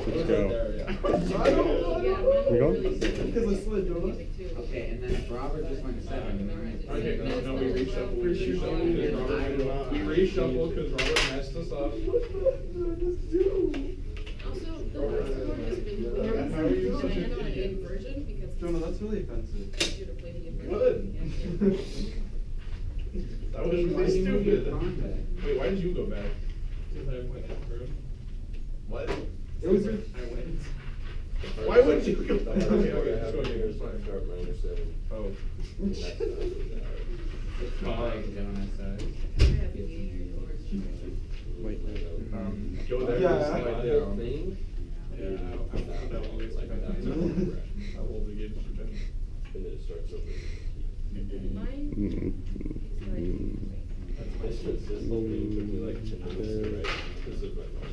Let's go. We go? Because I slid, don't I? Okay, and then if Robert just went 7. Okay, no, we reshuffle. We reshuffle because Robert messed us up. Also, the last one has been weird. How are you such a And I am on an idiot? inversion because Jonah, that's really offensive. you to play the inversion. What? That was really stupid. Wait, why did you go back? Because I went in first. What? It was your... I went. Why would you go back? Okay, let's go again. It's fine. Oh. Wait. Go there Yeah. and slide down. Yeah, that one looks like that. How old again you been? And then it starts over. Mine This whole thing took me like 10 minutes to write because of my mom.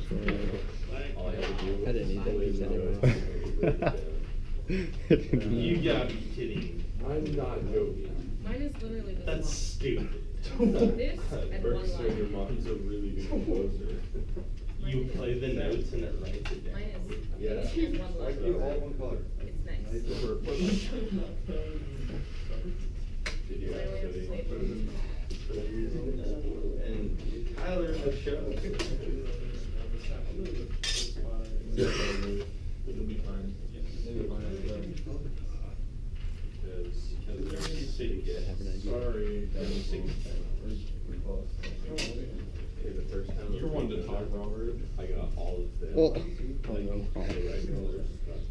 All I had to do was I didn't need that always piece know anyway. to write it down. You gotta be kidding. I'm not joking. Mine is literally this That's long. stupid. This and one Berkster, your line. mom's a really good composer. You play the notes and it writes it down. Mine is a Yeah. page and one line. one color. It's nice. Did you I only have to say actually? And Tyler has shown. It'll be fine. Because they're sick again. Sorry. Okay, the first time. You're one to talk, Robert. I got all of them. Well, All the right colors.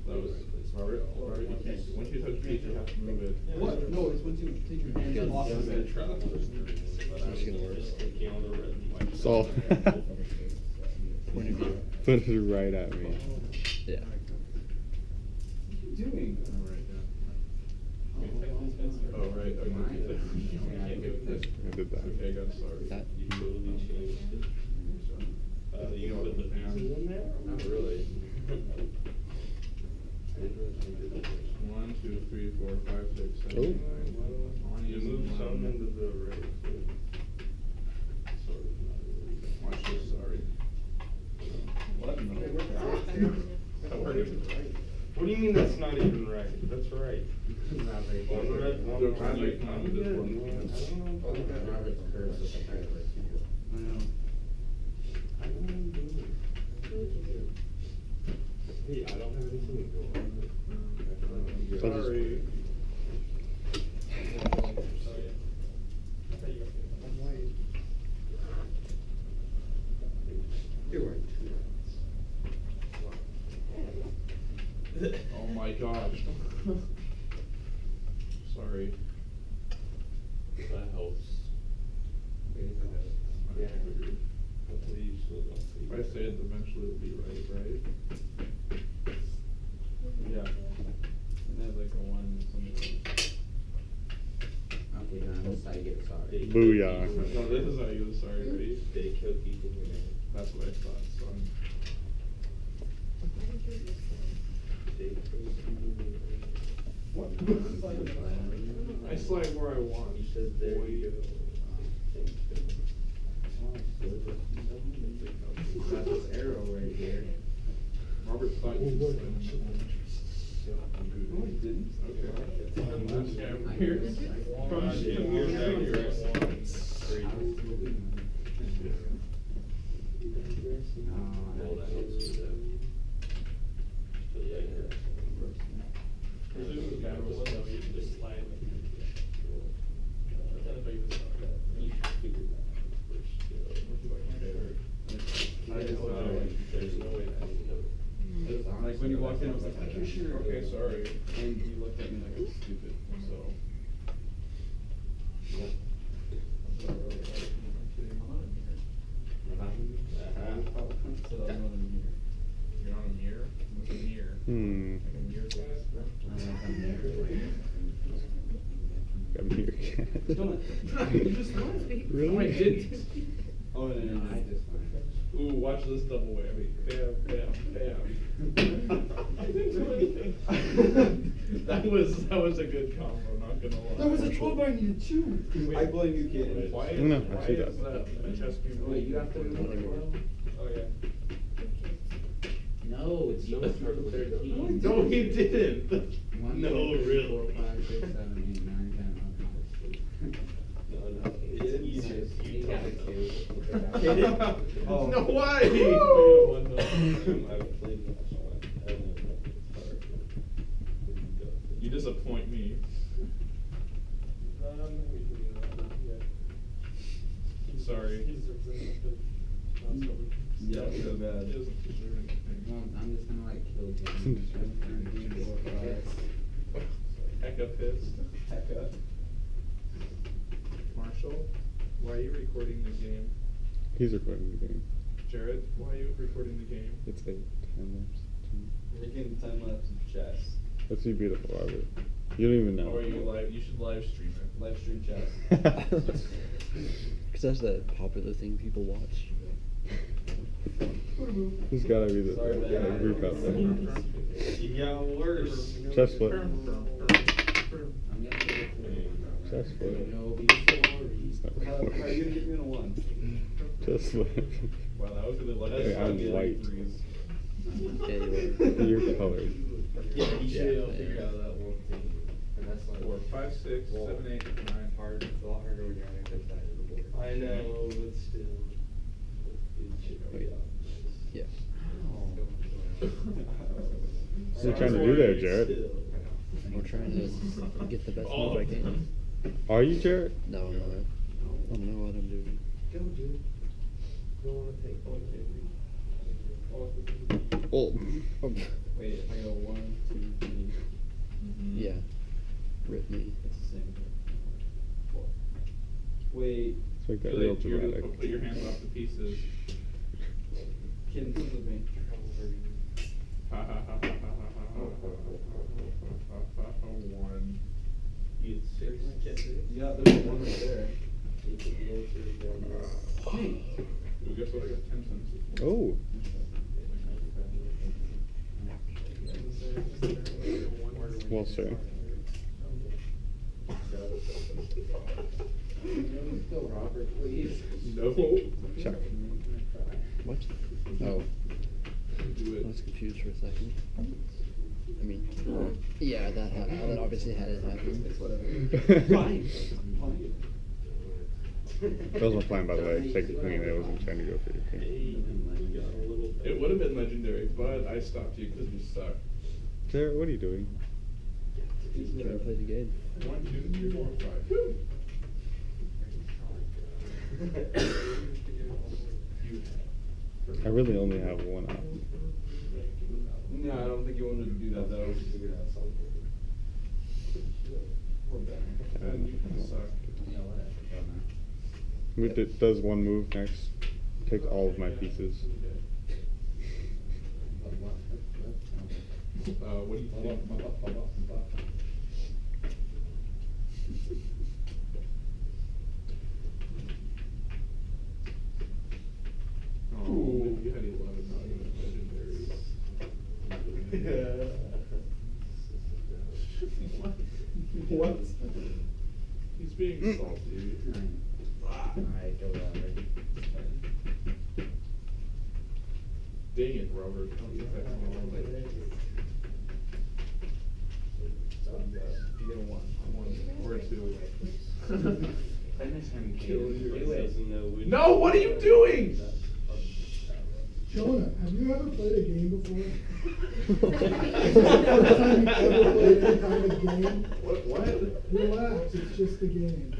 That was Robert. Robert, you can't. Once you touch peach, you have to move it. What? No, it's once you take your hands off of it. But I'm It's gonna work. just thinking on the red light. So, Point of view. put it right at me. Yeah. What are you doing? Oh, right. Okay. You can't get this. I did that. Okay, I got started. That. You totally changed it. You put the pieces in there? Not really. I didn't really think it was. 1, 2, 3, 4, 5, 6, 7, Oh. 8, 9, 10. You moved some into the right. Sort of, not really. Watch this, sorry. What? That worked. What do you mean that's not even right? That's right. One red, one Don't black. like I'm this good. one. I don't know. Robert's curves is apparently. I know. I don't know what I'm doing. Hey, I don't have anything to go on. So just- Sorry. You're right. Oh my gosh. Sorry. That helps. Yeah. Hopefully you still don't see. If I say it, eventually it'll be right, right? Yeah. And then like a 1 and something. Okay, now this is how you get sorry. Booyah. No, this is how you go sorry, ready? They kill people in there. That's what I thought, so I'm. They kill people in there. What? I slide where I want. He says, there you go. Got this arrow right here. Robert thought you No, I didn't. Okay. And this guy over here. From here down here. Well, that helps with that. So, yeah, you're- This is the bad one, so you just slide. There's no way that I know. Like when you walked in, I was like, are you sure? Okay, sorry. And you looked at me like I was stupid, so. So that was not a mirror. You're on a mirror? What's a mirror? Hmm. Like a mirror glass? Got me here. Don't. You just won. Really? No, I didn't. Oh, and then I just went. Ooh, watch this double whammy. Bam, bam, bam. I didn't do anything. That was a good combo, not gonna lie. That was a 12 I needed 2. I blame you, kid. Why is, No, I why see is that. that a chess game? Wait, you have to move it. Oh, yeah. No, it's No, it's hard to look at. 13. No, he didn't. 1, No, 2, 3, really. 4, 5, 6, 7, 8, 9, 10, 11, 12. No, it's easier. You tell me Hit it? to. Oh. No way. I got one time. I've played that one. I don't know if it's hard. You disappoint me. Sorry. Yeah, so bad. He doesn't deserve anything. Well, I'm just gonna like kill James. 13, 4, 5. Hecka pissed. Hecka. Marshall, why are you recording the game? He's recording the game. Jared, why are you recording the game? It's a time lapse. Making time lapse of chess. Let's be beautiful, Robert. You don't even know. Or you live? You should live stream it. Live stream chess. Because that's the popular thing people watch. There's gotta be the Sorry, man. group out there. You got worse. Chest flip. I'm gonna get it. Chest flip. You'll be It's not How gonna are you work. gonna get me in a 1? Chest flip. Wow, that was really lucky. That's I'm not white. Threes. Yeah, you You're colored. Yeah, you should Yeah. figure out that one thing. And that's like 4, 5, 6, 7, 8, 9. hard. It's a lot harder when you're on the other side of the board. I know, but still. It should be Yeah. What are you trying to do there, Jared? We're trying to get the best move I can. Are you, Jared? No, no. I don't know what I'm doing. Go, dude. Don't wanna take one, Oh. Wait, if I go 1, 2, 3, Yeah. Rip me. it's the same. 4. Wait, Let's make that Too real late, you're gonna dramatic. put your hands off the pieces. Kid, come with me. Ha ha ha ha ha ha ha ha ha ha. 1. You get 6, get 6. Yeah, there's one right there. You get closer down there. Hey. Well, guess what? I got 10 cents. Oh. Well, sir. Go, Robert, please. No. Check. What? Oh, Do I it. was confused for a second. I mean, yeah, that obviously hadn't happened. It's whatever. Fine. Fine. That was my plan, by the way. Take the queen. I wasn't trying to go for your Hey, queen. you got a little bit. It would have been legendary, but I stopped you because you suck. Jared, what are you doing? Trying to play the game. 1, 2, 3, 4, 5. Woo! I really only have one up. No, I don't think you wanted to do that though. We're back. And you suck. Yeah, whatever. Go now. It does one move next. Takes all of my pieces. What do you think? Oh, if you had 11, not even legendaries. What? He's being salty. Alright, go, Robert. Dang it, Robert. Don't get that wrong. You get a 1 or a 2. Finish him, Kill kid. you. Do it. Doesn't know which- No, what are you doing? Jonah, have you ever played a game before? First time you've ever played any kind of game? What? Relax, it's just a game.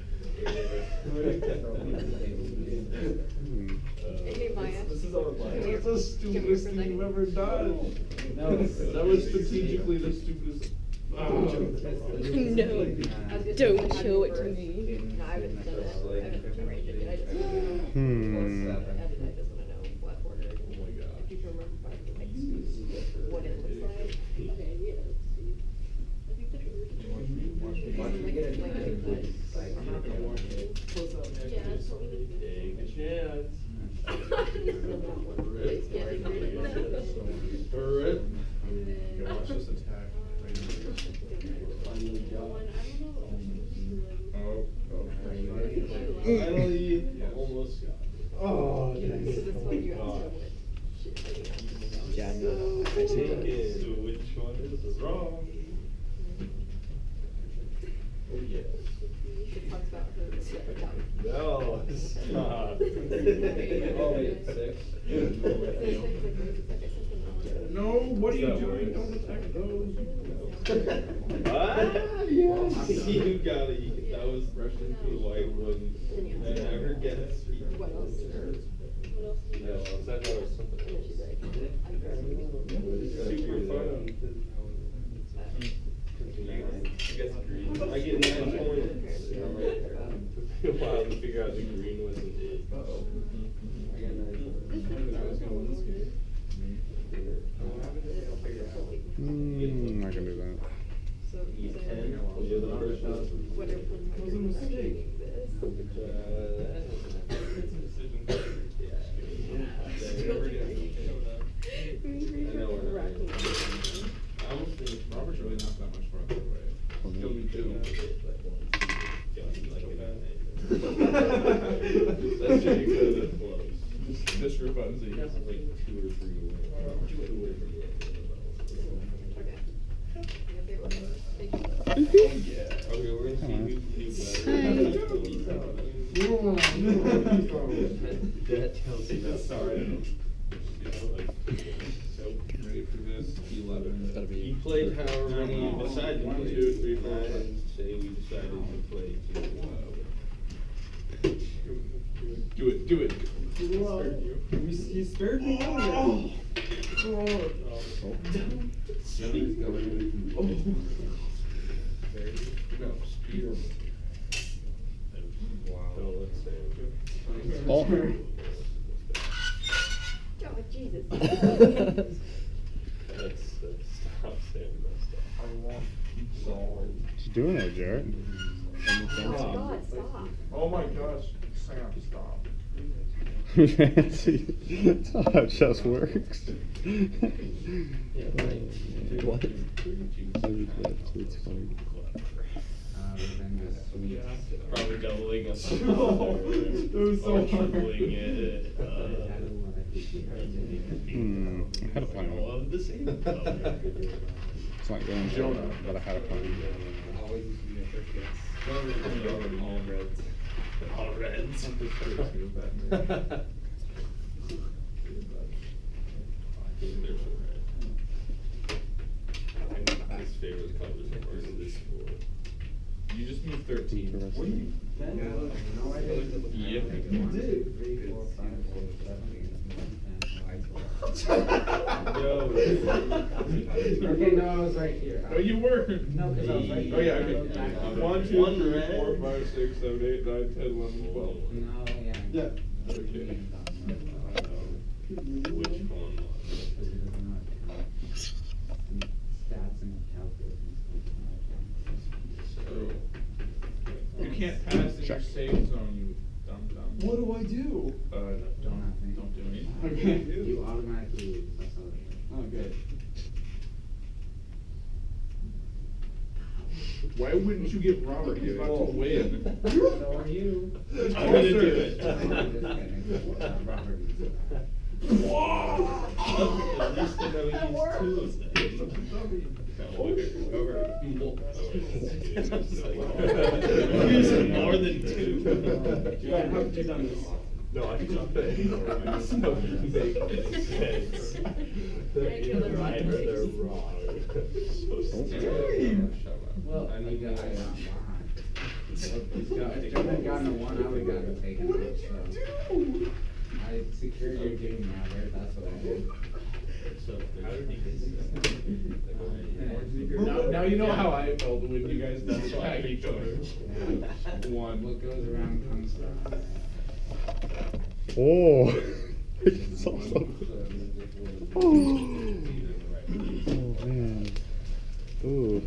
Hey, Maya. This is our plan. Come here. That's the stupidest thing you've ever done. No. That was strategically the stupidest. No, don't show it to me. No, I haven't done that. I haven't arranged it yet. I just, I just wanna know what order. Oh my god. If you can remember what it looks like. Okay, yeah, let's see. I think the Watch me get it. I'm not gonna watch it. Yeah, that's what we need. Take a chance. It's getting rid of it. Alright. Go watch this attack. Right here. Oh, oh. Finally, almost got it. Oh, So this one you have to God. do it. Yeah, no. So which one is wrong? Oh yes. She talks about her tongue. No, stop. Oh, wait, 6. No, what are you doing? Don't attack those. What? Yes. You got it. That was the white one. I never guessed. What else? What else? No, is that how it's something And then she's else? like, I'm very Super fun. I guess green. I get 9 points. It took me a while to figure out the green wasn't it. Uh-oh. I got 9 points. I was gonna win this game. I can do that. So, You so 10. The other person. what are That was a mistake. this? I almost think Robert's really not that much farther away. Kill me too. That's pretty good. That's close. Just for funsies. Like 2 or 3 away. Okay. Oh yeah. Okay, we're gonna see who can do better. That tells you that. Sorry. So, ready for this? 11. Gotta be. You played however many you decided to 1, play. 2, 3, 4, 5. Say we decided to play Do it, do it. He spared me earlier. Sneak going. No, speed. Wow. So let's say. Oh. Oh, Jesus. That's stop saying that stuff. What you doing there, Jarrett? Oh, God, stop. Oh my gosh, Sam, stop. Fancy. That's not how chess works. What? It's funny. Probably doubling us. It was so Or hard. tripling it. I had a plan. All of the same color. It's not going to, but I had a plan. Always used to be a first guess. All reds. All reds. There's a red. And his favorite colors are in this floor. You just moved 13. What do you? No, I didn't. Yep. You did. 3, 4, 5, 6, 7, 8, 9, 10. Okay, no, I was right here. No, you weren't. No, because I was right here. Oh, yeah, okay. 1, 2, One 3, red. 4, 5, 6, 7, 8, 9, 10, 11, 12. No, yeah. Yeah. Okay. Which one? Stats and calculus and stuff. So, you can't pass in your safe zone, you dumb. What do I do? Don't do anything. Okay. You automatically lose. That's how it Oh, good. Why wouldn't you give Robert? He's about to win. is. So are you. I'm gonna do it. I'm just kidding. Robert needs it. At least I know he's 2 of them. Using more than 2. Yeah, how have you done this? No, I don't think. I just know it makes sense. Regular Right, right. they're wrong. So stupid. Well, I mean, I got if John had gotten a 1, I would have gotten taken out, so. I secured your game now, right? That's what I did. So how did he get Now you know how I felt when you guys didn't tag each other. Yeah. One. What goes around comes around. Oh. It's awesome. Oh man. Ooh.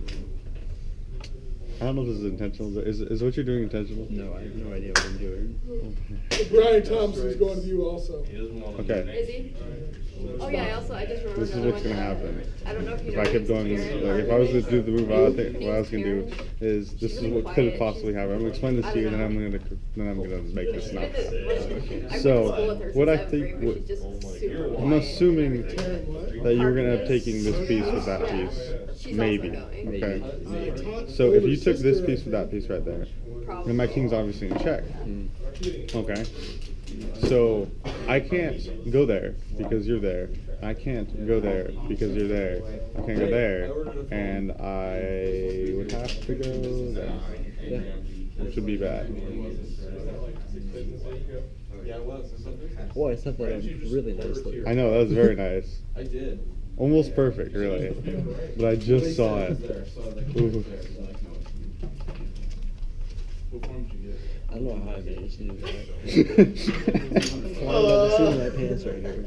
I don't know if this is intentional. Is what you're doing intentional? No, I have no idea what I'm doing. Brian Thompson's going to you also. He doesn't want to Okay. do Is he? Oh yeah, I just remembered. This is another what's one. gonna happen. I don't know if you If know. I kept going, like if I was to do the move I think what I was gonna do is this is what could have possibly happened. I'm gonna explain this to you, and then I'm gonna make this I up. went to school So with her what I since think, seventh grade, but she's just super I'm quiet. assuming that you were gonna end up taking this piece with that piece, She's maybe. also going. Okay. So if you took this piece with that piece right there, then my king's obviously in check. Okay. So I can't go there because you're there. I can't go there because you're there. I can't go there, and I would have to go there. Yeah. Which would be bad. Boy, I thought that really nicely. I know, that was very nice. I did. Almost perfect, really. But I just saw it. Ooh. What form did you get? I don't know how I managed to do that. Flying by the seat of my pants right here.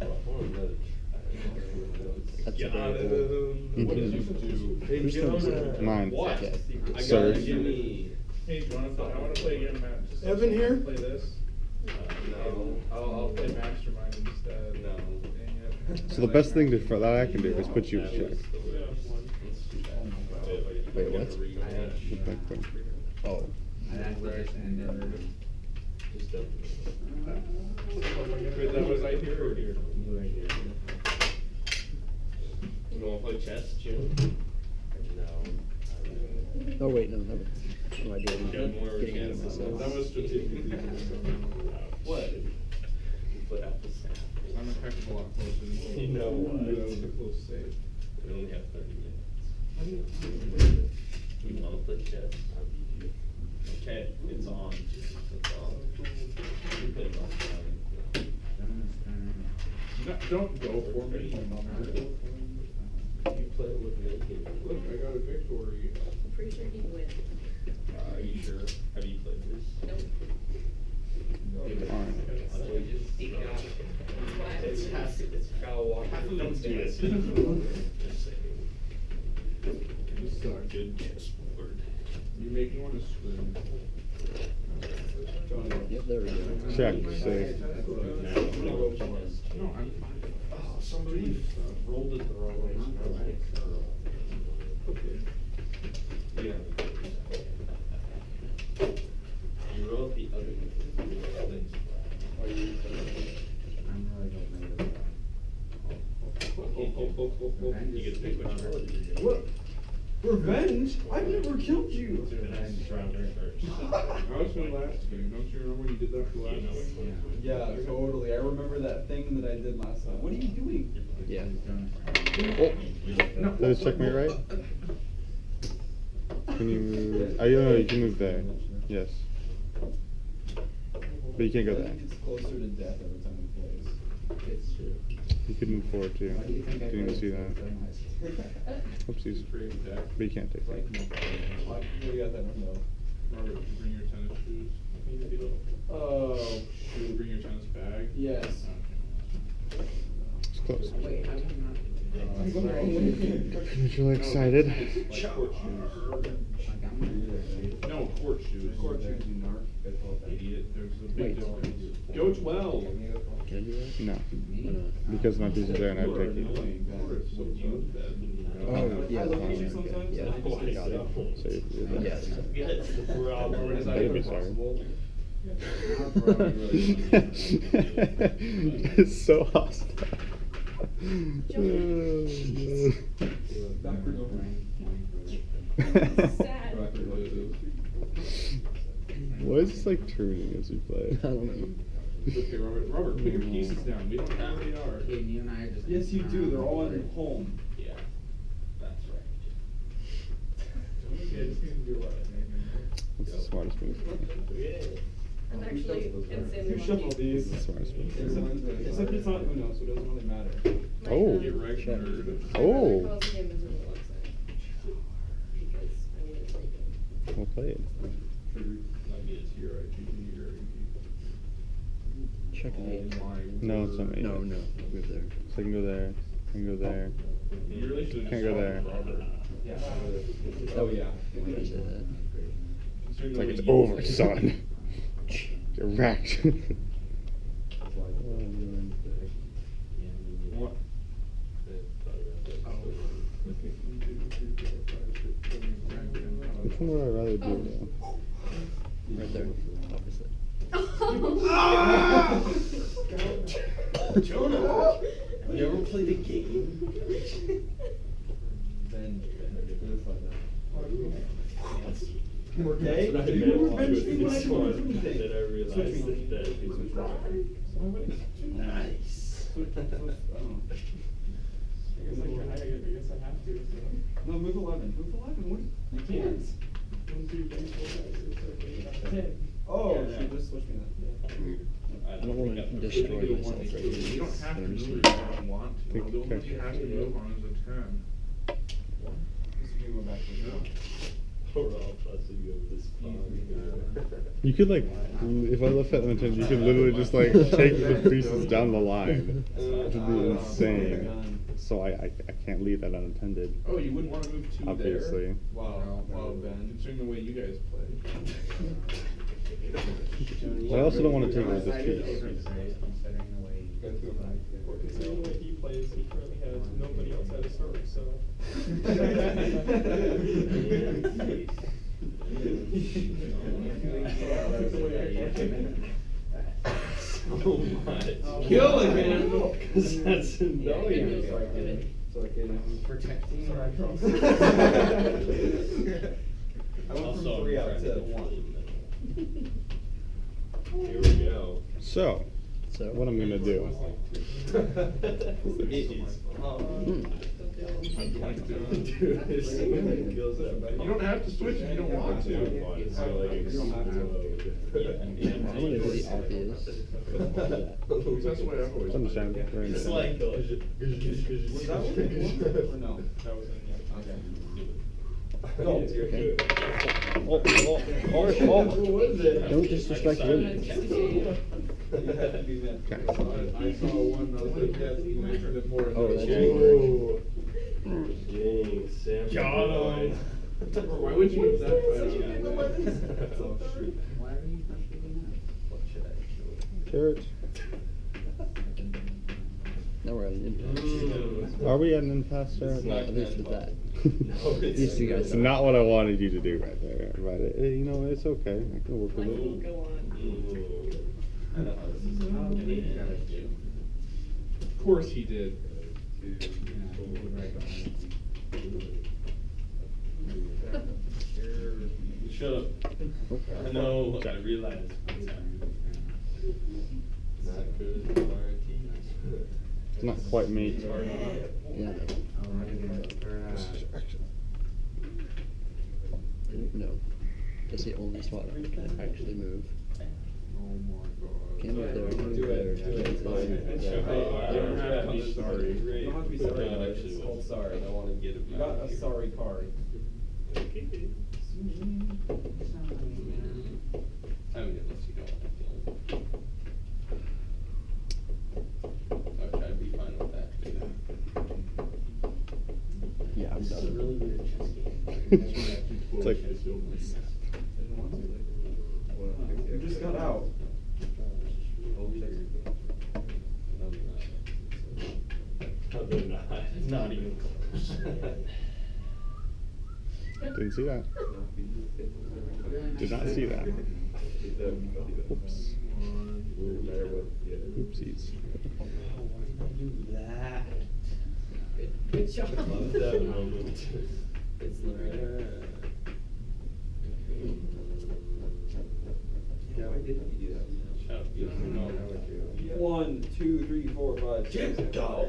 That's adorable. What did you do? Who's turn? Mine. What? Okay. I Sir. gotta give me. Hey, do you wanna play? I wanna play again, Matt. Just Evan here? Play this. No. I'll play Mastermind instead. No. Dang it. So the best thing that I can do is put you in check. Wait, what? Oh. I'd have to just end it. Wait, that was I here or here? You right here. You wanna play chess, Jim? No. Oh wait, no, never. No idea. I'm getting ahead of myself. That was strategically. What? You put out the snap. I'm a heck of a lot closer than You know what? That was a close save. We only have 30 minutes. We wanna play chess? I'll beat you. Okay, it's on. It's on. You put it on. No, don't go for me. You play with me. Look, I got a victory. I'm pretty sure he'd win. Are you sure? Have you played this? Nope. It's half don't do this. This is a good chessboard. You make me want to swim. Yep, there we go. Check, safe. No, I'm. Oh, somebody rolled it the wrong way. Yeah. You rolled the other things. I'm really good at You get to pick which one. What? Revenge? I've never killed you. Next round first. I was from last game. Don't you remember when you did that for last game? Yeah, totally. I remember that thing that I did last time. What are you doing? Yeah. Did it check me right? Can you move? Oh, no, you can move there. Yes. But you can't go I there. think it's closer to death every time he plays. It's true. You could move forward too. Why do you think I Didn't even played see so that. nice? Oopsies. Create deck. But you can't take that. What do you got that window? Robert, did you bring your tennis shoes? Oh, Did you bring your tennis bag? yes. It's close. Wait, how can you not? You're really excited. Like court shoes. Like, I'm gonna do this. No, court shoes. Court shoes, you narc. Idiot. There's a big Wait. difference. Go 12. Can I do that? No. Why not? Because my piece is there and I'd You are take it. annoying. Would you bet? Oh, yeah. location Okay. sometimes. Yeah. Got it. So you do that. Yes. Yes. We're all Is that That'd even be sorry. possible? It's so hostile. Sad. Why is this like turning as we play? I don't know. Okay, Robert, put your pieces down. We don't know where they are. Okay, you and I are just. Yes, you do. They're all in home. Yeah, that's right. Yeah, just need to do what? What's the smartest move? I'm actually insanely Who shuffled lucky. these? What's the smartest move? Except it's not Uno, so it doesn't really matter. My, Oh. Get wrecked, Check. nerd. my Oh. brother calls me a miserable upset. Because I'm gonna take it. We'll play it. Might be a tier, IGG, or Checkmate. No, it's not me. No, no. Move there. So I can go there. I can go there. You really should have Can't just go called there. Robert. Oh, yeah. Why say that? It's like it's over, son. Get wrecked. What? one would I rather do though? Right there, opposite. Jonah, you ever played a game? Ben. Okay. You were benching when I told you to take. Then I realized that it was wrong. Nice. I guess I have to. No, move 11. Move 11. What? You can't. Oh, Yeah. she just switched me that. I don't want to destroy myself right You here. don't have to But I'm just move if gonna- you don't want to. The only one you have to move on is a turn. Just give me one back to the We're all fussing over this pond. You could like, if I left that unattended, you could literally just like take the pieces down the line. It would be insane. So I can't leave that unattended. Oh, you wouldn't want to move two Obviously. there? Wow, Ben. Considering the way you guys play. I also don't want to take away this piece. Considering the way. Well, considering the way he plays, he currently has nobody outside of serve, so. So much. Killing him. Cause that's annoying. Protecting. I went from 3 out to 1. Here we go. So, So, what I'm gonna do? Dude, if someone kills that, You don't have to switch if you don't want to. It's so like You don't have to. I'm gonna do the obvious. That's the way I've always. Understandable. Very It's understandable. like Was that what it was? Or no? That was in, yeah. Okay. Go. You're good. What was it? Don't disrespect women. You had to be met. I saw one that was like that, you mentioned it more. Oh, that's Whoa. Dang, Sam. Got him. Why would you move that far? Oh, shoot. Why are you not doing What should I do? Carrot. Now we're at an impasse. Are we at an impasse there? It's not At least with that. No, it's These two guys It's not what I wanted you to do right there, but you know, it's okay. I can work with it. Ooh. I know how this is gonna do. Of course he did. Shut up. I know, I realized. Not good for our team. It's not quite me. Yeah. No. That's the only spot I can actually move. Oh my god. Can't move there. Can't move Do there. it, do it, it's fine. Yeah. You don't have to be sorry. You don't have to be sorry, but it's called sorry. I don't wanna get it You got back a here. sorry card. I mean, unless you don't want to. Which I'd be fine with that. Yeah, I'm This is a done. really weird chess game. It's like, You just got out. No, they're not. Not even close. didn't see that. Did not see that. Oops. Oopsies. That. Good job. Love that moment. It's Yeah, why didn't you do that? Shut up, you don't know. 1, 2, 3, 4, 5, 6. Good dog.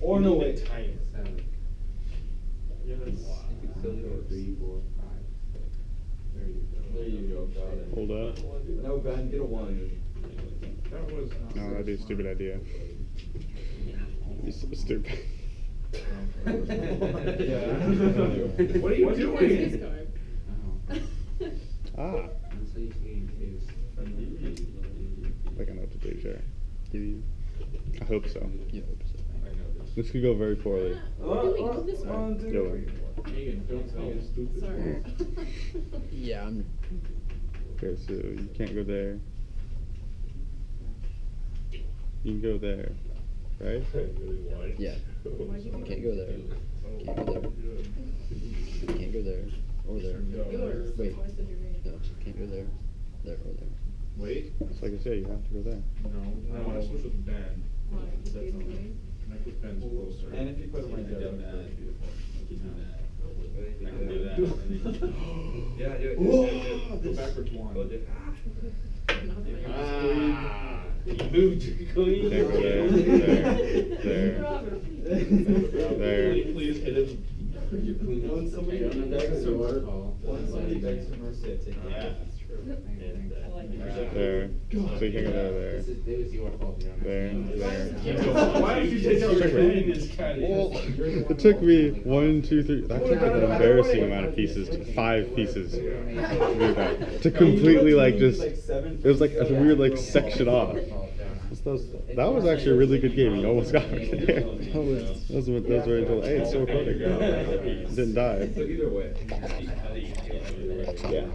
Or no, wait. Time. Yeah, that's. There you go, got it. Hold up. No, Ben, get a 1. That was not. No, that'd be a stupid idea. You're so stupid. What are you doing? Ah, like I know what to do, sure. Do you? I hope so. You hope so. I know this. This could go very poorly. What do we do this one? Go. Megan, don't tell me stupid. Sorry. Yeah, I'm. Okay, so you can't go there. You can go there, right? I really wanted Yeah. to. Can't go there. Can't go there. Can't go there. Or there. Yours. Wait. Twice as your range. No, can't go there. There or there. Wait. It's like I said, you have to go there. No, I wanna switch with Ben. Why? That's He's all. moving? Connect with Ben's closer. And if you put them right there, I did that's that. beautiful. I can do that. Yeah, I can do that. Yeah, do it. Go backwards one. Go do it. Ah, you moved your queen. There, there. There. Please hit him. Your queen. When somebody begs for mercy, when somebody begs for mercy, it's in. Yeah, that's true. And, I like it. There. So you can go there. This is, it was your fault, Your Honor. There. Why did you take out your queen? Is kind Well, it took me 1, 2, 3. That took an embarrassing amount of pieces, 5 pieces to do that. To completely like just, it was like a weird like section off. That was actually a really good game. You almost got me there. Those were until hey, it's still recording. Didn't die. So either way. Yeah.